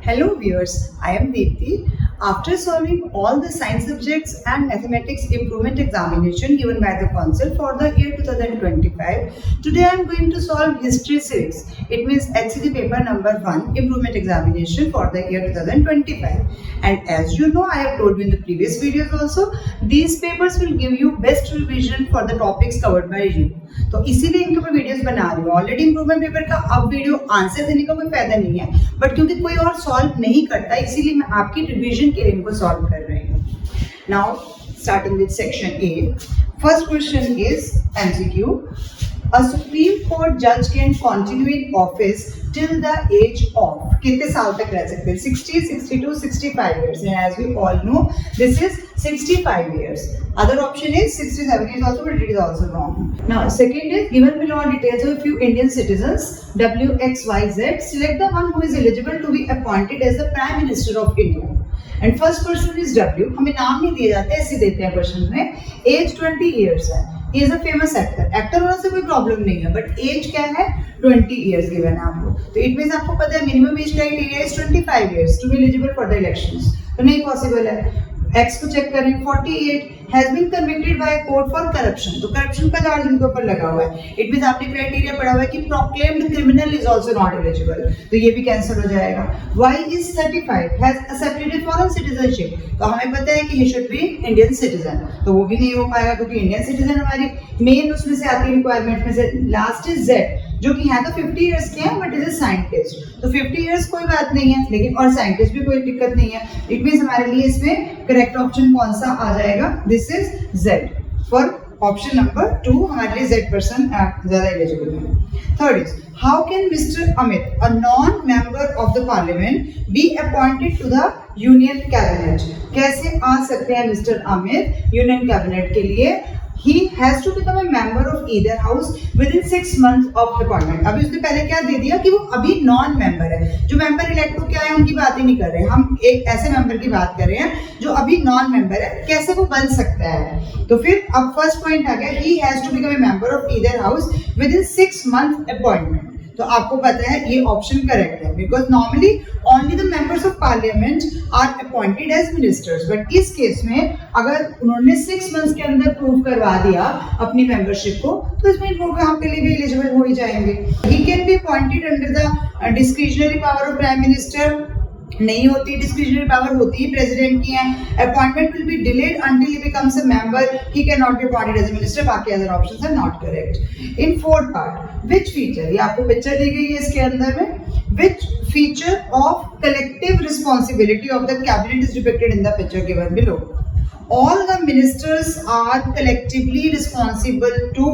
Hello viewers, I am Deepthi. After solving all the science subjects and mathematics improvement examination given by the council for the year 2025, today I am going to solve history series. It means HCD paper number 1 improvement examination for the year 2025. And as you know, I have told you in the previous videos also, these papers will give you best revision for the topics covered by you. तो इसीलिए इनके ऊपर videos बना रही हूँ. Already improvement paper का अब video answer देने का कोई फायदा नहीं है, बट क्योंकि कोई और सॉल्व नहीं करता इसीलिए मैं आपकी रिवीजन के लिए इनको सॉल्व कर रही हूँ. Now starting with section A. First question is MCQ. A Supreme Court judge can continue in office till the age of कितने साल तक रह सकते हैं? 60, 62, 65 years. And as we all know, this is 65 years. Other option is 67 years also, but it is also wrong. Now, second is given below are details of a few Indian citizens W, X, Y, Z. Select the one who is eligible to be appointed as the Prime Minister of India. And first person is W. हमें नाम नहीं दिए जाते, ऐसे देते हैं question में. As 20 years है. He is a famous actor. Actor होने से कोई प्रॉब्लम नहीं है, बट एज क्या है? 20 years गिवन है आपको. तो इट मीन्स आपको पता है minimum age criteria is 25 years to be eligible for the elections. तो नहीं पॉसिबल है. एक्स को चेक करें. 48 has been convicted by court for corruption. तो करप्शन का चार्ज इनके ऊपर लगा हुआ है. इट मीन्स आपने क्राइटेरिया पढ़ा हुआ है कि proclaimed criminal is also not eligible, तो ये भी कैंसिल हो जाएगा. Y is 35 has accepted foreign citizenship. तो हमें पता है कि he should be Indian citizen, तो वो भी नहीं हो पाएगा क्योंकि इंडियन सिटीजन हमारी मेन उसमें से आती है रिक्वायरमेंट में से. लास्ट इज जेड जो कि है तो 50 years के हैं बट इज ए साइंटिस्ट. तो 50 years कोई बात नहीं है, लेकिन और साइंटिस्ट भी कोई दिक्कत नहीं है. इट मीन्स हमारे लिए इसमें करेक्ट ऑप्शन कौन सा आ जाएगा? This is Z. For option number 2 हमारे लिए जेड पर्सन ज्यादा एलिजिबल है. Third is how can Mr Amit, a non member of the parliament, be appointed to the union cabinet. कैसे आ सकते हैं मिस्टर अमित यूनियन कैबिनेट के लिए? He has to become a member of either house within 6 months of appointment. अभी उसने पहले क्या दे दिया कि वो अभी नॉन मेंबर है. जो मेंबर इलेक्ट हो क्या है उनकी बात ही नहीं कर रहे हैं, हम एक ऐसे मेंबर की बात कर रहे हैं जो अभी नॉन मेंबर है. कैसे वो बन सकता है? तो फिर अब फर्स्ट पॉइंट आ गया, he has to become a member of either house within 6 months appointment. तो आपको पता है ये ऑप्शन करेक्ट है, because normally only the members of parliament are appointed as ministers. But इस केस में अगर उन्होंने 6 months के अंदर प्रूव करवा दिया अपनी मेंबरशिप को, तो इसमें प्रोग्राम के लिए भी एलिजिबल हो ही जाएंगे. He can be appointed under the discretionary power of prime minister. नहीं होती, डिस्क्रिशनरी पावर होती है प्रेसिडेंट की है. Appointment will be delayed until he becomes a member. He can not be appointed as a minister. बाकी other options are not correct. In fourth part which feature, ये आपको picture दी गई है इसके अंदर में, which feature of collective responsibility of the cabinet is depicted in the picture given below. All the ministers are collectively responsible to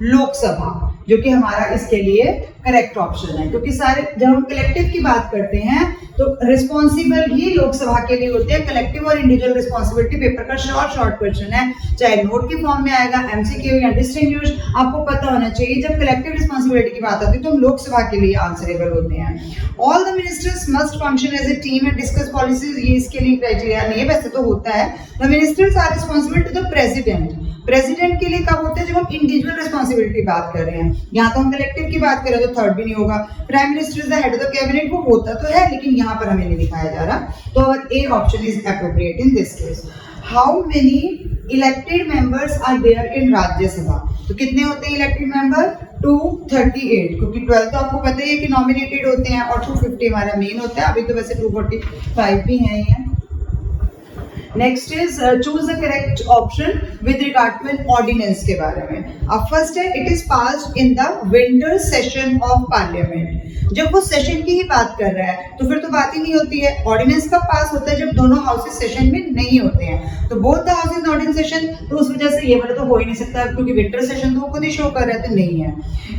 लोक सभा, जो कि हमारा इसके लिए करेक्ट ऑप्शन है. क्योंकि सारे जब हम कलेक्टिव की बात करते हैं तो रिस्पॉन्सिबल ही लोकसभा के लिए होते हैं. कलेक्टिव और इंडिविजुअल रिस्पॉन्सिबिलिटी पेपर का शॉर्ट क्वेश्चन है, चाहे नोट के फॉर्म में आएगा, एमसीक्यू या डिस्टिंग्विश, आपको पता होना चाहिए. जब कलेक्टिव रिस्पॉन्सिबिलिटी की बात आती है तो हम लोकसभा के लिए आंसरेबल होते हैं. All the ministers must function as a team and discuss policies. ये इसके लिए क्राइटेरिया नहीं है, वैसे तो होता है. The ministers are responsible to the president. President के लिए कब होते हैं? जब हम इंडिविजुअल रिस्पॉन्सिबिलिटी बात कर रहे हैं. यहाँ तो हम कलेक्टिव की बात करें तो थर्ड भी नहीं होगा. Prime minister is the head of the cabinet, वो होता तो है लेकिन यहाँ पर हमें नहीं दिखाया जा रहा. तो a option is appropriate in this case. How many elected members are there in Rajya Sabha. तो कितने होते हैं इलेक्टेड मेंबर? 238. क्योंकि 12 तो आपको पता ही है कि नॉमिनेटेड होते हैं और 250 हमारा मेन होता है. अभी तो वैसे 245 भी हैं ही हैं. Next is choose the correct option with regard to an ordinance के बारे में. अब फर्स्ट है it is passed in the winter session of parliament. जब वो सेशन की ही बात कर रहा है तो फिर तो बात ही नहीं होती है. ऑर्डिनेंस कब पास होता है? जब दोनों हाउसेस सेशन में नहीं होते हैं. तो both the houses not in session, तो उस वजह से ये वाला तो हो ही नहीं सकता क्योंकि विंटर सेशन तो वो खुद ही शो कर रहे थे, नहीं है.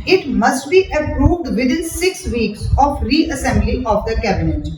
It must be approved with in 6 weeks of reassembly of the cabinet.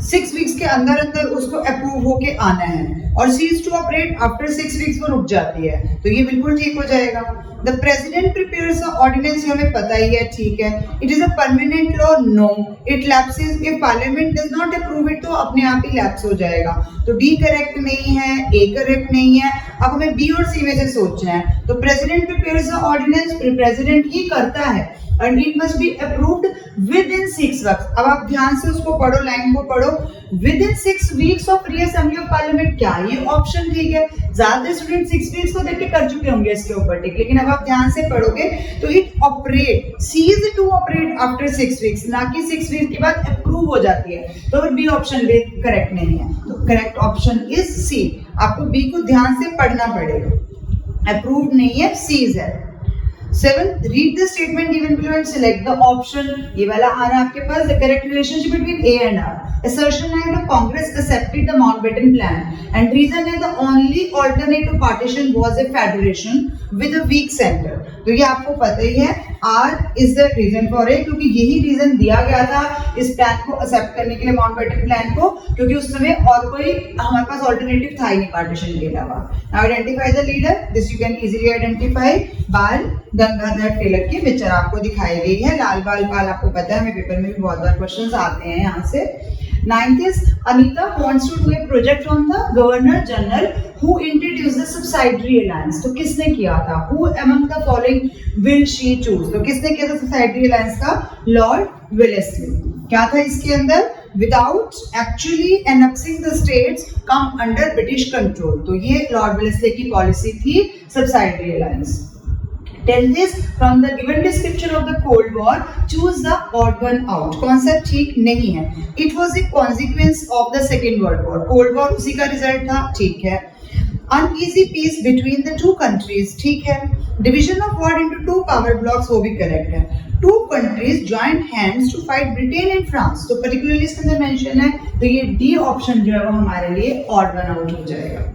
6 weeks के अंदर अंदर उसको अप्रूव होके आना है और cease to operate after 6 weeks वो रुक जाती है. तो ये बिल्कुल ठीक हो जाएगा. The president prepares the ordinance, हमें पता ही है, ठीक है. It is a permanent law, no. It lapses if parliament does not approve it, तो अपने आप ही लैप्स हो जाएगा. तो डी करेक्ट नहीं है, ए करेक्ट नहीं है. अब हमें बी और सी में से सोचना है. तो president prepares the ordinance, president ही करता है. and it must be approved within 6 weeks. अब आप ध्यान से उसको पढ़ो, लाइन को पढ़ो, within 6 weeks of re-assembly of parliament. क्या ये ऑप्शन ठीक है? ज्यादा स्टूडेंट 6 weeks को देख के कर चुके होंगे इसके ऊपर, ठीक, लेकिन अब आप ध्यान से पढ़ोगे तो it operate, cease to operate after 6 weeks, ना कि 6 weeks के बाद अप्रूव हो जाती है, तो फिर बी ऑप्शन भी करेक्ट नहीं है. तो करेक्ट ऑप्शन इज सी. आपको बी को ध्यान से पढ़ना पड़ेगा. अप्रूव्ड नहीं है, सीज है. 7th, read the statement given below and select the option. ये वाला आ रहा है आपके पास. The correct relationship between A and R. Assertion है the Congress accepted the Mountbatten plan and reason है the only alternative partition was a federation with a weak center. तो ये आपको पता ही है. R is the reason for it, क्योंकि यही रीजन दिया गया था इस प्लान को एक्सेप्ट करने के लिए, माउंटबेटन प्लान को, क्योंकि उस समय और कोई हमारे पास ऑल्टरनेटिव था ही नहीं पार्टीशन के अलावा. Now identify the leader. This you can easily identify. बाल गंगाधर तिलक की पिक्चर आपको दिखाई गई है. लाल बाल पाल आपको पता है, हमें पेपर में भी बहुत बार क्वेश्चंस आते हैं यहाँ से. 9th is Anita wants to do a project on the Governor General who introduced the subsidiary alliance. तो किसने किया था? Who among the following will she choose? तो किसने किया था subsidiary alliance का? Lord Wellesley. क्या था इसके अंदर? Without actually annexing the states come under British control. तो ये Lord Wellesley की पॉलिसी थी subsidiary alliance. 10th is from the given description of the Cold War, choose the odd one out. Concept ठीक नहीं है. It was a consequence of the Second World War. Cold War उसी का result था, ठीक है. Uneasy peace between the two countries, ठीक है. Division of war into two power blocks, वो भी करेक्ट है. Two countries joined hands to fight Britain and France. तो particularly इसके अंदर मेंशन है, तो ये D ऑप्शन जो है वो हमारे लिए odd one out हो जाएगा.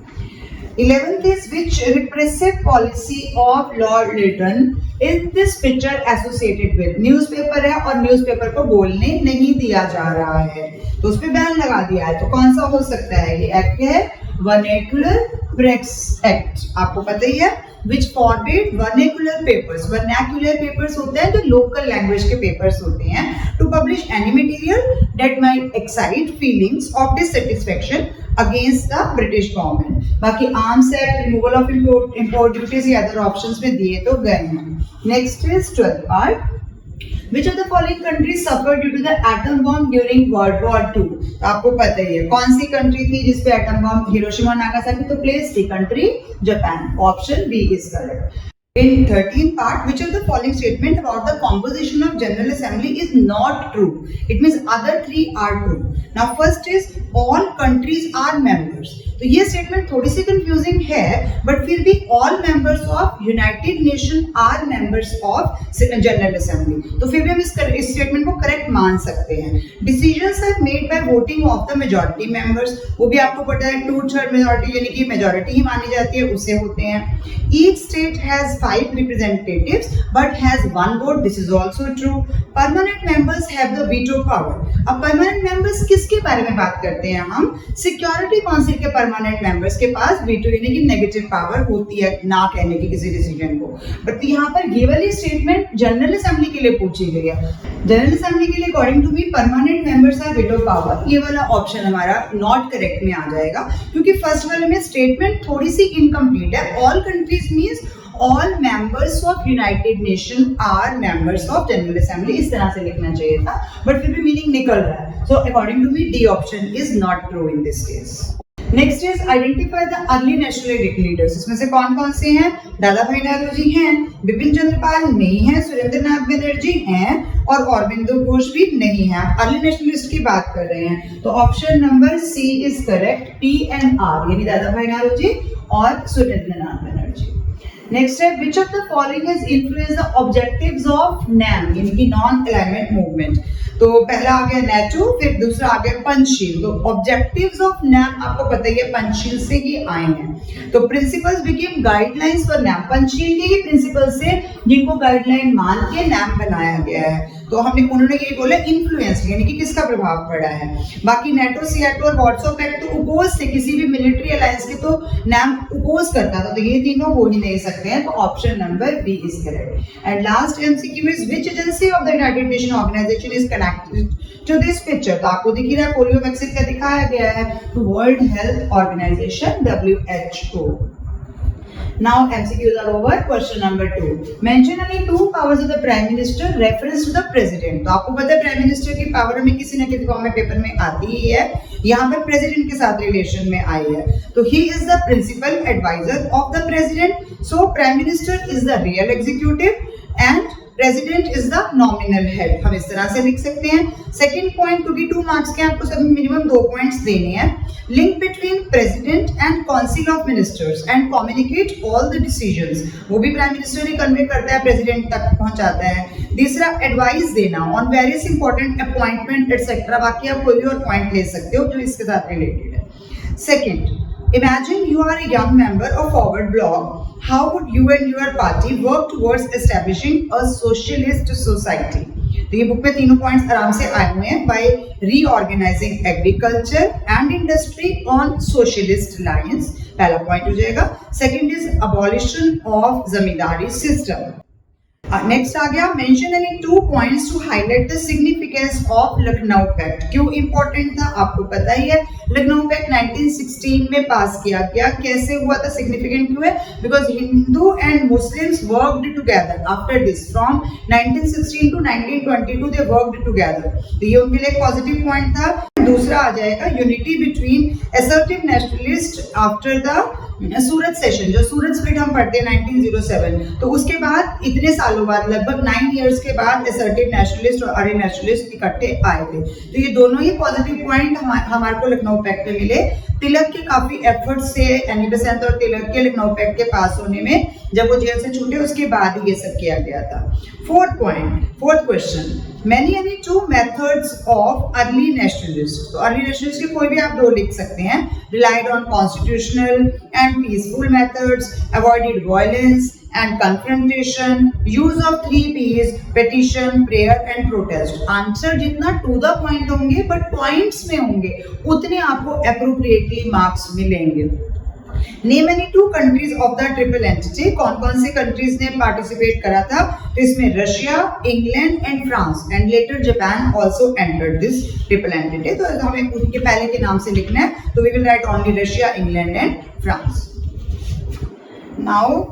11th is which repressive policy of Lord Lytton is this picture associated with? Newspaper है और न्यूज़पेपर को बोलने नहीं दिया जा रहा है, तो उस पे बैन लगा दिया है. तो कौन सा हो सकता है? ये एक्ट है वर्नेकुलर प्रेस एक्ट, आपको पता ही है. which forbade vernacular papers. Vernacular papers होते हैं जो local language के papers होते हैं, to publish any material that might excite feelings of dissatisfaction against the British government. बाकी arms act, removal of import duties, ये other options में दिए तो गए हैं. Next is 12th part. Which of the following countries suffered due to the atom bomb during World War II? तो आपको पता ही है कौन सी कंट्री थी जिसपे atom bomb Hiroshima Nagasaki took place थी. Country Japan. Option B is correct. In 13th part, which of the following statement about the composition of General Assembly is not true? It means other three are true. Now first is all countries are members. तो ये statement थोड़ी सी confusing है, but फिर भी all members of United Nation are members of General Assembly. तो फिर भी हम इस स्टेटमेंट को करेक्ट मान सकते हैं. Decisions are made by voting of the majority members. वो भी आपको पता है 2/3 मेजॉरिटी यानी कि मेजॉरिटी ही मानी जाती है, उससे होते हैं. Each state has 5 representatives but has 1 vote. This is also true. Permanent members have the veto power. अब permanent members किसके बारे में बात करते हैं हम? सिक्योरिटी काउंसिल के परमानेंट मेंबर्स के पास वीटो यानी कि नेगेटिव पावर होती है ना कहने की किसी डिसीजन को. बट यहाँ पर ये वाली स्टेटमेंट जनरल असेंबली के लिए पूछी गई है. जनरल असेंबली के लिए according to me permanent members are veto power. ये वाला ऑप्शन हमारा नॉट करेक्ट में आ जाएगा, क्योंकि फर्स्ट वाले में स्टेटमेंट थोड़ी सी इनकम्प्लीट है. All countries means all members of United Nation are members of General Assembly. इस तरह से लिखना चाहिए था, बट फिर भी मीनिंग निकल रहा है. So according to me, D option is not true in this case. Next is identify the early national leaders. इसमें से कौन कौन से हैं? दादा भाई नौरोजी हैं, बिपिन चंद्र पाल नहीं है, सुरेंद्र नाथ बनर्जी हैं और अरबिंदो घोष भी नहीं है. अर्ली नेशनलिस्ट की बात कर रहे हैं, तो option number C is correct. P and R यानी दादा भाई नौरोजी और सुरेंद्र नाथ बनर्जी. नेक्स्ट है which of the following has influenced the objectives of NAM यानी कि नॉन अलाइनमेंट मूवमेंट. तो पहला आ गया नेटो, फिर दूसरा आ गया पंचशील. तो ऑब्जेक्टिव्स ऑफ NAM आपको पता है पंचशील से ही आए हैं. तो principles became guidelines for NAM. Panchsheel के ही प्रिंसिपल से जिनको गाइडलाइन मान के NAM बनाया गया है. तो हमने उन्होंने ये बोला इन्फ्लुएंस यानी कि किसका प्रभाव पड़ा है. बाकी नेटो, सियाटो और वार्सो पैक्ट तो अपोज थे, किसी भी मिलिट्री अलायंस के तो NAM अपोज करता था. तो ये तीनों हो ही नहीं सकते हैं, तो option number B is correct. And last MCQ is which agency of the United Nation organization is connected to this picture. तो आपको दिख रहा है पोलियो वैक्सीन का दिखाया गया है, तो world health organization WHO. Now MCQs are over. Question number 2. Mention any two powers of the Prime Minister reference to the President. तो आपको पता है Prime Minister की पावर में किसी न किसी फॉर्म में पेपर में आती ही है, यहाँ पर President के साथ रिलेशन में आई है. तो he is the principal advisor of the President. So Prime Minister is the real executive and President is the nominal head. हम इस तरह से लिख सकते हैं. सेकेंड पॉइंट, क्योंकि 2 मार्क्स के आपको सब मिनिमम 2 पॉइंट्स देने हैं. Link between president and council of ministers and communicate all the decisions. वो भी प्राइम मिनिस्टर ही कन्वे करता है, प्रेसिडेंट तक पहुंचाता है. तीसरा, एडवाइस देना on various important appointment etcetera. बाकी आप कोई भी और पॉइंट ले सकते हो जो इसके साथ रिलेटेड है. Second, imagine you are a young member of Forward Bloc. How would you and your party work towards establishing a socialist society? तो ये बुक में तीनों पॉइंट्स आराम से आए हुए हैं. By reorganising agriculture and industry on socialist lines, पहला पॉइंट हो जाएगा. Second is abolition of zamindari system. Next आ गया, mention any 2 points to highlight the significance of Lucknow pact. क्यों इंपॉर्टेंट था आपको पता ही है. लखनऊ पैक्ट 1916 में पास किया गया. कैसे हुआ था, सिग्निफिकेंट क्यों है? Because Hindu and Muslims worked together after this. From 1916 to 1922 they worked together. तो ये उनके लिए एक पॉजिटिव पॉइंट था. दूसरा आ जाएगा, unity between assertive nationalist after the Surat session. जो सूरत स्प्लिट हम पढ़ते हैं 1907, तो उसके बाद इतने सालों बाद, लगभग 9 इयर्स के बाद असर्टिव नेशनलिस्ट और अरे नेशनलिस्ट इकट्ठे आए थे. तो ये दोनों ही पॉजिटिव पॉइंट हमारे को लखनऊ पैक्ट में मिले. तिलक के काफी एफर्ट्स से, एनी बेसेंट और तिलक के लखनऊ पैक्ट के पास होने में, जब वो जेल से छूटे उसके बाद ही ये सब किया गया था. Fourth question, many any 2 methods of early nationalist. तो अर्ली नेशनलिस्ट के कोई भी आप 2 लिख सकते हैं. Relied on constitutional and peaceful methods, avoided violence and confrontation, use of 3 P's, petition, prayer and protest. Answer जितना to the point होंगे बट पॉइंट्स में होंगे उतने आपको appropriately मार्क्स मिलेंगे. Name any 2 countries of the triple entity. कौन कौन से कंट्रीज ने पार्टिसिपेट करा था? तो इसमें Russia, England and France and later Japan also entered this triple entity. तो हमें उनके पहले के नाम से लिखना है. तो we will write only Russia, England and France. Now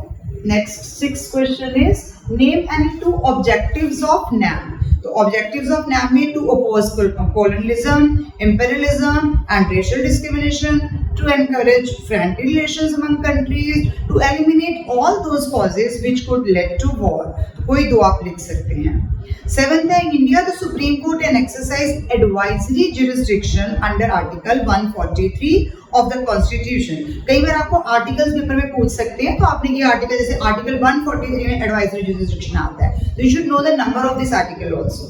next 6th question is, name any 2 objectives of NAM. तो objectives of NAM में to oppose colonialism, imperialism and racial discrimination, to encourage friendly relations among countries, to eliminate all those causes which could lead to war. कोई 2 आप लिख सकते हैं. 7th है, in India the Supreme Court can exercise advisory jurisdiction under Article 143 of the Constitution. कई बार आपको articles paper में पूछ सकते हैं, तो आपने ये आर्टिकल, जैसे आर्टिकल 143 में एडवाइजरी जुरिस्डिक्शन आता है, तो you should know the number of this article also.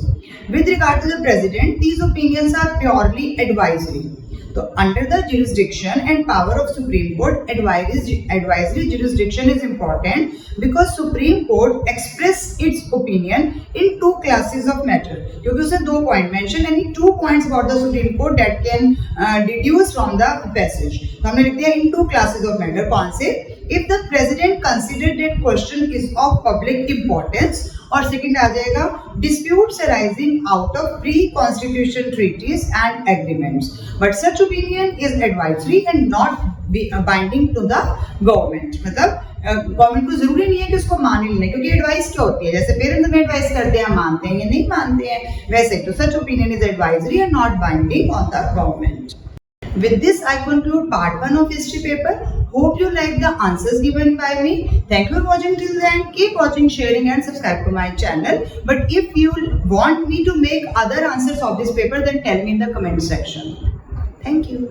With regard to the president, these opinions are purely advisory. तो under the jurisdiction and power of Supreme Court, advisory jurisdiction is important because Supreme Court express its opinion in 2 classes of matter. क्योंकि उसे 2 point mention any 2 points about the Supreme Court that can deduce from the passage. तो हमने लिख दिया in 2 classes of matter. कौन से? If the president considered that question is of public importance, और second आ जाएगा disputes arising out of pre-constitution treaties and agreements, but such opinion is advisory and not binding to the government. मतलब government को जरूरी नहीं है कि उसको मान ही लेना, क्योंकि एडवाइस क्या होती है, जैसे पेरेंट्स हमें एडवाइस करते हैं, हम मानते हैं या नहीं मानते हैं, वैसे तो such opinion is advisory and not binding on the government. With this, I conclude part 1 of history paper. Hope you like the answers given by me. Thank you for watching till the end. Keep watching, sharing and subscribe to my channel. But if you want me to make other answers of this paper, then tell me in the comment section. Thank you.